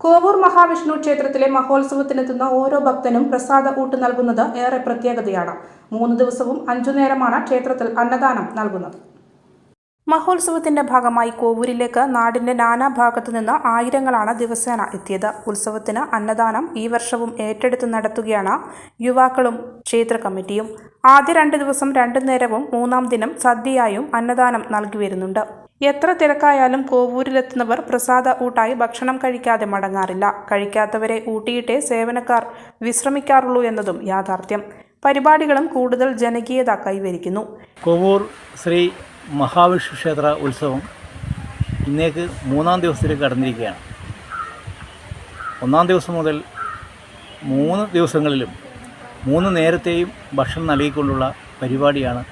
കോവൂർ മഹാവിഷ്ണു ക്ഷേത്രത്തിലെ മഹോത്സവത്തിനെത്തുന്ന ഓരോ ഭക്തനും പ്രസാദ ഊട്ട് നൽകുന്നത് ഏറെ പ്രത്യേകതയാണ്. 3 ദിവസവും 5 നേരമാണ് ക്ഷേത്രത്തിൽ അന്നദാനം നൽകുന്നത്. മഹോത്സവത്തിന്റെ ഭാഗമായി കോവൂരിലേക്ക് നാടിന്റെ നാനാഭാഗത്തു നിന്ന് ആയിരങ്ങളാണ് ദിവസേന എത്തിയത്. ഉത്സവത്തിന് അന്നദാനം ഈ വർഷവും ഏറ്റെടുത്ത് നടത്തുകയാണ് യുവാക്കളും ക്ഷേത്ര കമ്മിറ്റിയും. ആദ്യ 2 ദിവസം 2 നേരവും 3-ാം ദിനം സദ്യയായും അന്നദാനം നൽകി വരുന്നുണ്ട്. എത്ര തിരക്കായാലും കോവൂരിലെത്തുന്നവർ പ്രസാദ ഊട്ടായി ഭക്ഷണം കഴിക്കാതെ മടങ്ങാറില്ല. കഴിക്കാത്തവരെ ഊട്ടിയിട്ടേ സേവനക്കാർ വിശ്രമിക്കാറുള്ളൂ എന്നതും യാഥാർത്ഥ്യം. പരിപാടികളും കൂടുതൽ ജനകീയത കൈവരിക്കുന്നു. കോവൂർ ശ്രീ മഹാവിഷ്ണു ക്ഷേത്ര ഉത്സവം ഇന്നേക്ക് 3-ാം ദിവസത്തിലേക്ക് കടന്നിരിക്കുകയാണ്. 1-ാം ദിവസം മുതൽ 3 ദിവസങ്ങളിലും 3 നേരത്തെയും ഭക്ഷണം നൽകിക്കൊണ്ടുള്ള പരിപാടിയാണ്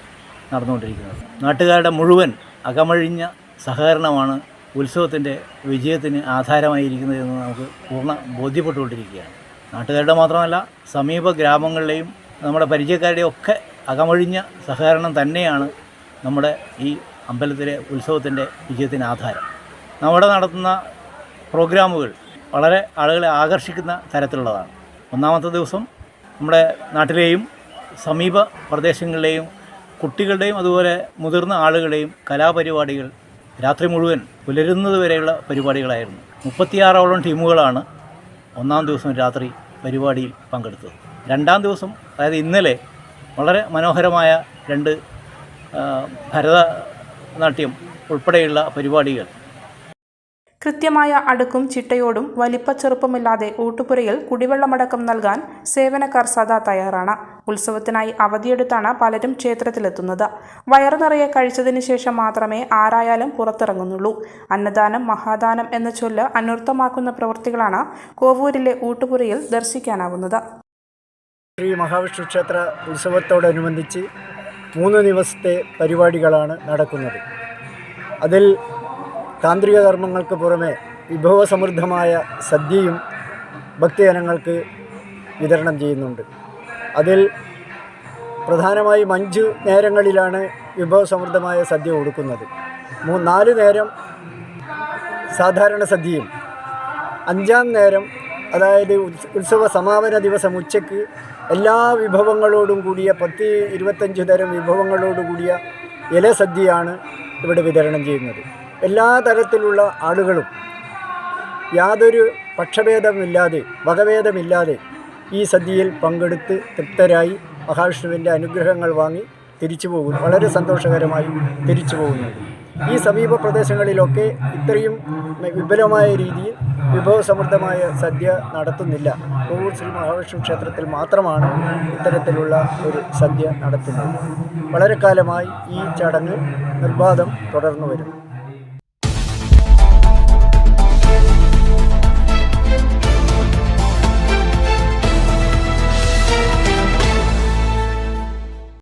നടന്നുകൊണ്ടിരിക്കുന്നത്. നാട്ടുകാരുടെ മുഴുവൻ അകമഴിഞ്ഞ സഹകരണമാണ് ഉത്സവത്തിൻ്റെ വിജയത്തിന് ആധാരമായിരിക്കുന്നതെന്ന് നമുക്ക് പൂർണ്ണ ബോധ്യപ്പെട്ടുകൊണ്ടിരിക്കുകയാണ്. നാട്ടുകാരുടെ മാത്രമല്ല, സമീപ ഗ്രാമങ്ങളിലെയും നമ്മുടെ പരിചയക്കാരുടെയും ഒക്കെ അകമഴിഞ്ഞ സഹകരണം തന്നെയാണ് നമ്മുടെ ഈ അമ്പലത്തിലെ ഉത്സവത്തിൻ്റെ വിജയത്തിന് ആധാരം. നമ്മുടെ നടത്തുന്ന പ്രോഗ്രാമുകൾ വളരെ ആളുകളെ ആകർഷിക്കുന്ന തരത്തിലുള്ളതാണ്. 1-ാമത്തെ ദിവസം നമ്മുടെ നാട്ടിലെയും സമീപ പ്രദേശങ്ങളിലെയും കുട്ടികളുടെയും അതുപോലെ മുതിർന്ന ആളുകളുടെയും കലാപരിപാടികൾ രാത്രി മുഴുവൻ പുലരുന്നത് വരെയുള്ള പരിപാടികളായിരുന്നു. 36ഓളം ടീമുകളാണ് 1-ാം ദിവസം രാത്രി പരിപാടിയിൽ പങ്കെടുത്തത്. 2-ാം ദിവസം, അതായത് ഇന്നലെ, വളരെ മനോഹരമായ 2 ഭരതനാട്യം ഉൾപ്പെടെയുള്ള പരിപാടികൾ. കൃത്യമായ അടുക്കും ചിട്ടയോടും വലിപ്പച്ചെറുപ്പമില്ലാതെ ഊട്ടുപുരയിൽ കുടിവെള്ളമടക്കം നൽകാൻ സേവനക്കാർ സദാ തയ്യാറാണ്. ഉത്സവത്തിനായി അവധിയെടുത്താണ് പലരും ക്ഷേത്രത്തിലെത്തുന്നത്. വയറു നിറയെ കഴിച്ചതിന് ശേഷം മാത്രമേ ആരായാലും പുറത്തിറങ്ങുന്നുള്ളൂ. അന്നദാനം മഹാദാനം എന്ന ചൊല്ല് അന്വർത്ഥമാക്കുന്ന പ്രവൃത്തികളാണ് കോവൂരിലെ ഊട്ടുപുരയിൽ ദർശിക്കാനാവുന്നത്. ശ്രീ മഹാവിഷ്ണു ക്ഷേത്ര ഉത്സവത്തോടനുബന്ധിച്ച് 3 ദിവസത്തെ പരിപാടികളാണ് നടക്കുന്നത്. അതിൽ താന്ത്രിക കർമ്മങ്ങൾക്ക് പുറമെ വിഭവസമൃദ്ധമായ സദ്യയും ഭക്തജനങ്ങൾക്ക് വിതരണം ചെയ്യുന്നുണ്ട്. അതിൽ പ്രധാനമായും 5 നേരങ്ങളിലാണ് വിഭവസമൃദ്ധമായ സദ്യ കൊടുക്കുന്നത്. 4 നേരം സാധാരണ സദ്യയും 5-ാം നേരം, അതായത് ഉത്സവ സമാപന ദിവസം ഉച്ചയ്ക്ക് എല്ലാ വിഭവങ്ങളോടും കൂടിയ 10-25 തരം വിഭവങ്ങളോട് കൂടിയ ഇലസദ്യയാണ് ഇവിടെ വിതരണം ചെയ്യുന്നത്. എല്ലാ തരത്തിലുള്ള ആളുകളും യാതൊരു പക്ഷഭേദമില്ലാതെ, വകഭേദമില്ലാതെ ഈ സദ്യയിൽ പങ്കെടുത്ത് തൃപ്തരായി മഹാവിഷ്ണുവിൻ്റെ അനുഗ്രഹങ്ങൾ വാങ്ങി തിരിച്ചു പോകുന്നു. വളരെ സന്തോഷകരമായി തിരിച്ചു പോകുന്നുണ്ട്. ഈ സമീപ പ്രദേശങ്ങളിലൊക്കെ ഇത്രയും വിപുലമായ രീതിയിൽ വിഭവസമൃദ്ധമായ സദ്യ നടത്തുന്നില്ല. കോവൂർ ശ്രീ മഹാവിഷ്ണു ക്ഷേത്രത്തിൽ മാത്രമാണ് ഇത്തരത്തിലുള്ള ഒരു സദ്യ നടത്തുന്നത്. വളരെ കാലമായി ഈ ചടങ്ങ് നിർബാധം തുടർന്നു വരുന്നു.